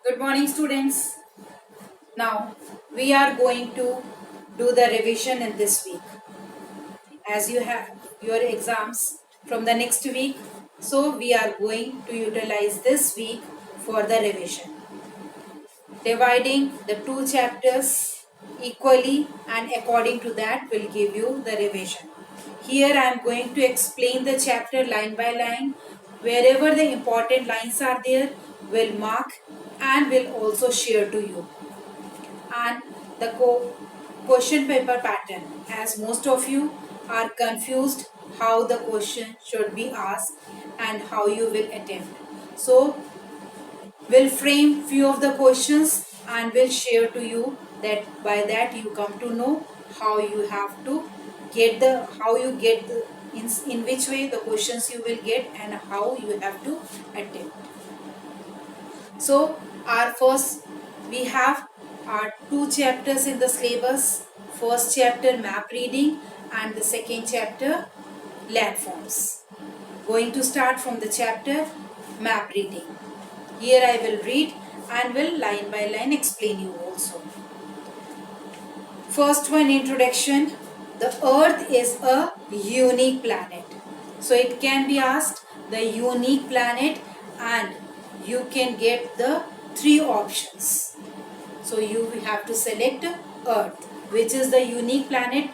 Good morning, students. Now we are going to do the revision in this week as you have your exams from the next week. So we are going to utilize this week for the revision, dividing the two chapters equally, and according to that will give you the revision. Here I am going to explain the chapter line by line. Wherever the important lines are there, will mark and will also share to you. And the question paper pattern, as most of you are confused how the question should be asked and how you will attempt. So we'll frame few of the questions and will share to you, that by that you come to know how you have to get the how you get the in which way the questions you will get and how you have to attempt. So our first, we have our two chapters in the syllabus. First chapter map reading and the second chapter landforms. Going to start from the chapter map reading. Here I will read and will line by line explain you also. First one, introduction. The Earth is a unique planet. So it can be asked the unique planet, and you can get the three options. So you have to select Earth, which is the unique planet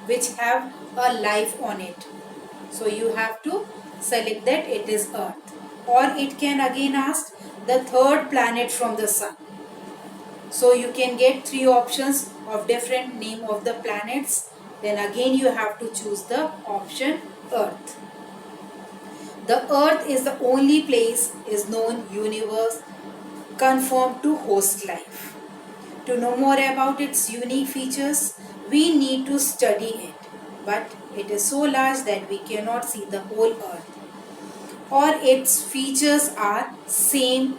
which have a life on it. So you have to select that it is Earth. Or it can again ask the third planet from the sun. So you can get three options of different name of the planets. Then again you have to choose the option Earth. The Earth is the only place is known universe conformed to host life. To know more about its unique features, we need to study it. But it is so large that we cannot see the whole Earth. Or its features are at the same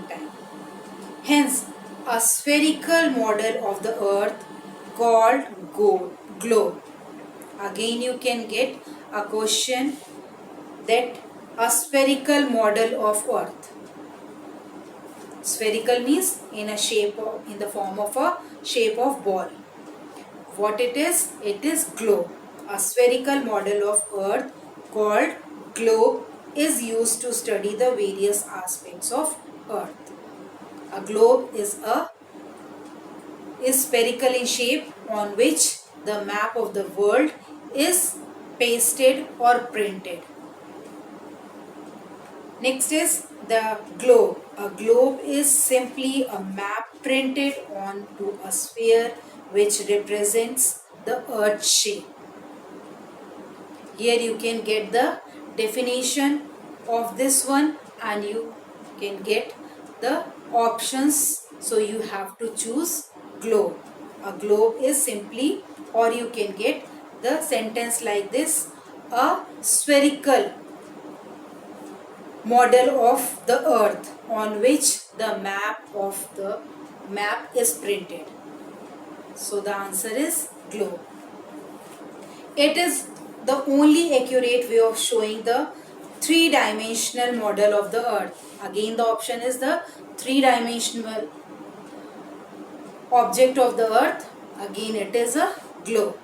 time. Hence, a spherical model of the Earth called globe. Again, you can get a question that a spherical model of Earth. Spherical means in the form of a shape of ball. What it is? It is globe. A spherical model of Earth called globe is used to study the various aspects of Earth. A globe is spherical in shape, on which the map of the world is pasted or printed. Next is the globe. A globe is simply a map printed onto a sphere which represents the Earth's shape. Here you can get the definition of this one and you can get the options. So you have to choose globe. A globe is simply, or you can get the sentence like this: a spherical model of the Earth on which the map is printed. So the answer is globe. It is the only accurate way of showing the three-dimensional model of the Earth. Again, the option is the three-dimensional object of the Earth. Again, it is a globe.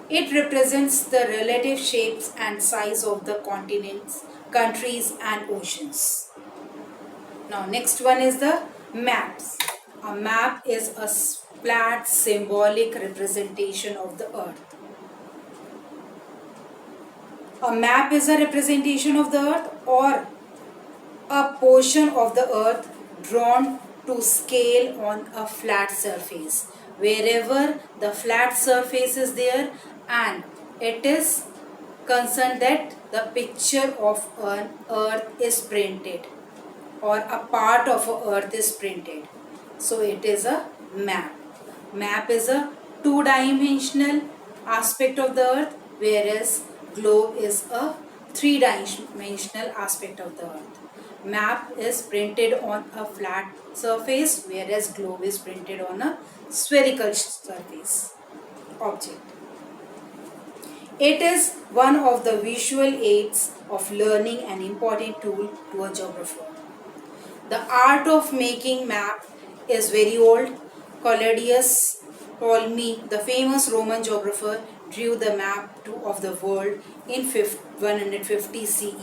It represents the relative shapes and size of the continents, countries and oceans. Now, next one is the maps. A map is a flat symbolic representation of the Earth. A map is a representation of the Earth or a portion of the Earth drawn to scale on a flat surface. Wherever the flat surface is there and it is concerned that the picture of an Earth is printed or a part of a Earth is printed. So it is a map. Map is a two-dimensional aspect of the Earth, whereas globe is a three-dimensional aspect of the Earth. Map is printed on a flat surface, whereas globe is printed on a spherical surface object. It is one of the visual aids of learning, an important tool to a geographer. The art of making map is very old. Claudius Ptolemy, the famous Roman geographer, drew the map of the world in 150 CE.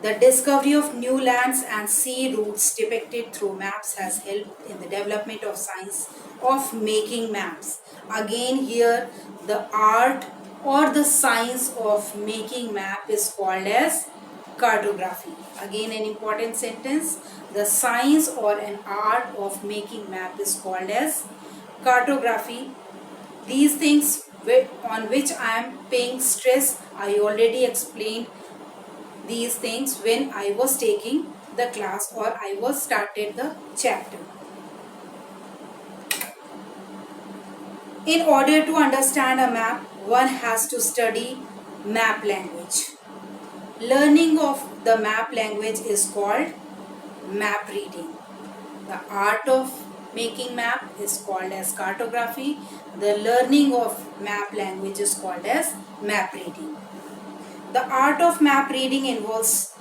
The discovery of new lands and sea routes depicted through maps has helped in the development of science of making maps. Again here the art or the science of making map is called as cartography. Again an important sentence. The science or an art of making map is called as cartography. These things on which I am paying stress, I already explained these things when I was taking the class or I was started the chapter. In order to understand a map, one has to study map language. Learning of the map language is called map reading. The art of making map is called as cartography. The learning of map language is called as map reading. The art of map reading involves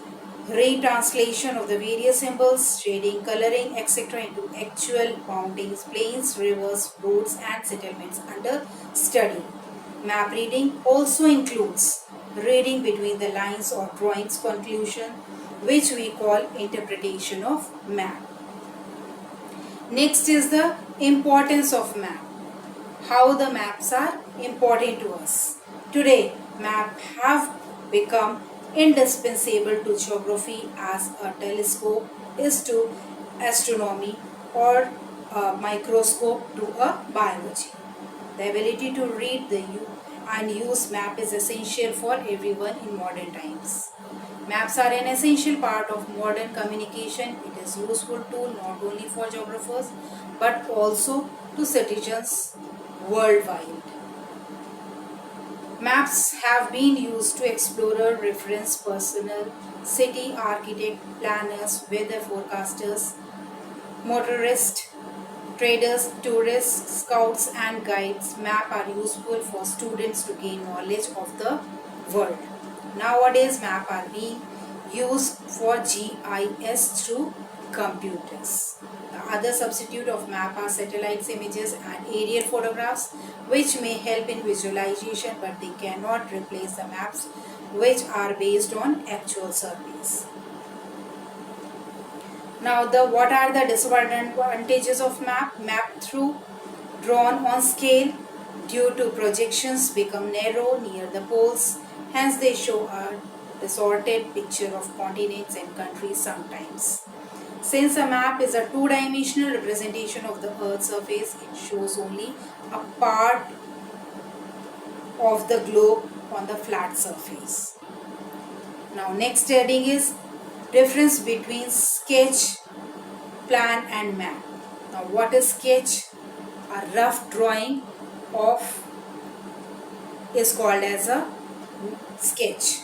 retranslation of the various symbols, shading, coloring, etc. into actual mountains, plains, rivers, roads and settlements under study. Map reading also includes reading between the lines or drawings conclusion, which we call interpretation of map. Next is the importance of map. How the maps are important to us. Today, maps have become indispensable to geography as a telescope is to astronomy or a microscope to a biology. The ability to read and use map is essential for everyone in modern times. Maps are an essential part of modern communication. It is a useful tool not only for geographers but also to citizens worldwide. Maps have been used to explorer, reference personnel, city architect, planners, weather forecasters, motorists, traders, tourists, scouts and guides. Maps are useful for students to gain knowledge of the world. Nowadays, maps are being used for GIS through computers. The other substitute of map are satellite images and aerial photographs, which may help in visualization, but they cannot replace the maps which are based on actual surveys. Now, what are the disadvantages of map? Map through drawn on scale due to projections become narrow near the poles. Hence, they show a distorted picture of continents and countries sometimes. Since a map is a two-dimensional representation of the Earth's surface, it shows only a part of the globe on the flat surface. Now, next heading is difference between sketch, plan and map. Now, what is sketch? A rough drawing is called as a sketch.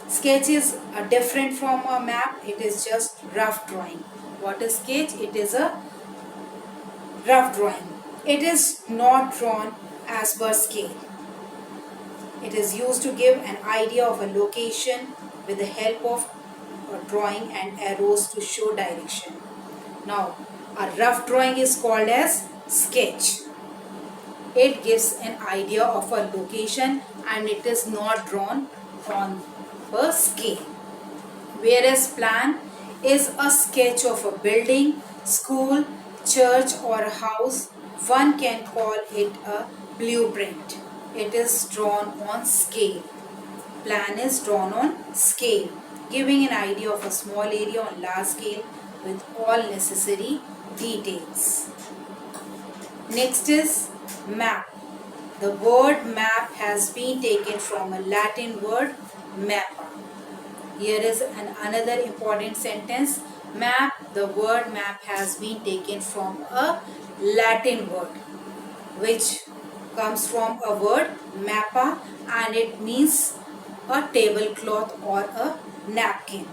Sketch is different from a map. It is just rough drawing. What is sketch? It is a rough drawing. It is not drawn as per scale. It is used to give an idea of a location with the help of a drawing and arrows to show direction. Now, a rough drawing is called as sketch. It gives an idea of a location and it is not drawn on per scale. Whereas plan is a sketch of a building, school, church or a house. One can call it a blueprint. It is drawn on scale. Plan is drawn on scale, giving an idea of a small area on large scale with all necessary details. Next is map. The word map has been taken from a Latin word mappa. Here is another important sentence. Map, the word map has been taken from a Latin word which comes from a word mappa and it means a tablecloth or a napkin.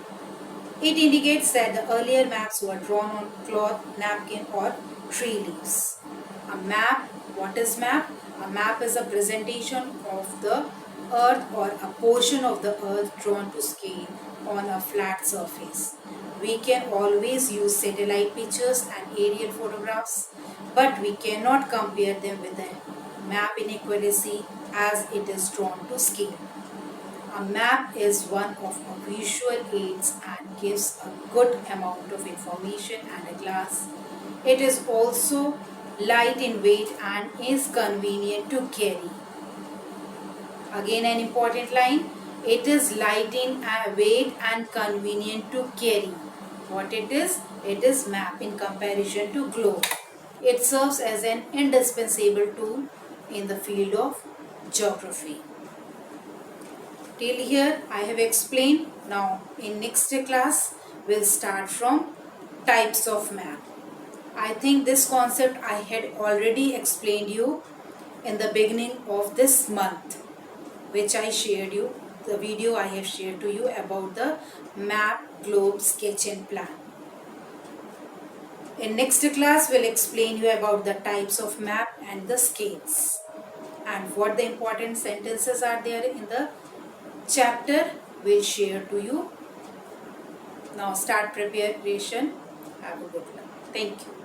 It indicates that the earlier maps were drawn on cloth, napkin or tree leaves. A map, what is map? A map is a presentation of the earth or a portion of the earth drawn to scale on a flat surface. We can always use satellite pictures and aerial photographs, but we cannot compare them with a map inaccuracy as it is drawn to scale. A map is one of our visual aids and gives a good amount of information and a glass. It is also light in weight and is convenient to carry. Again, an important line. It is light in weight and convenient to carry. What it is? It is map in comparison to globe. It serves as an indispensable tool in the field of geography. Till here I have explained. Now in next class we'll start from types of map. I think this concept I had already explained you in the beginning of this month, which I shared you, the video I have shared to you about the map, globe, sketch and plan. In next class we'll explain you about the types of map and the scales and what the important sentences are there in the chapter we'll share to you. Now start preparation. Have a good one. Thank you.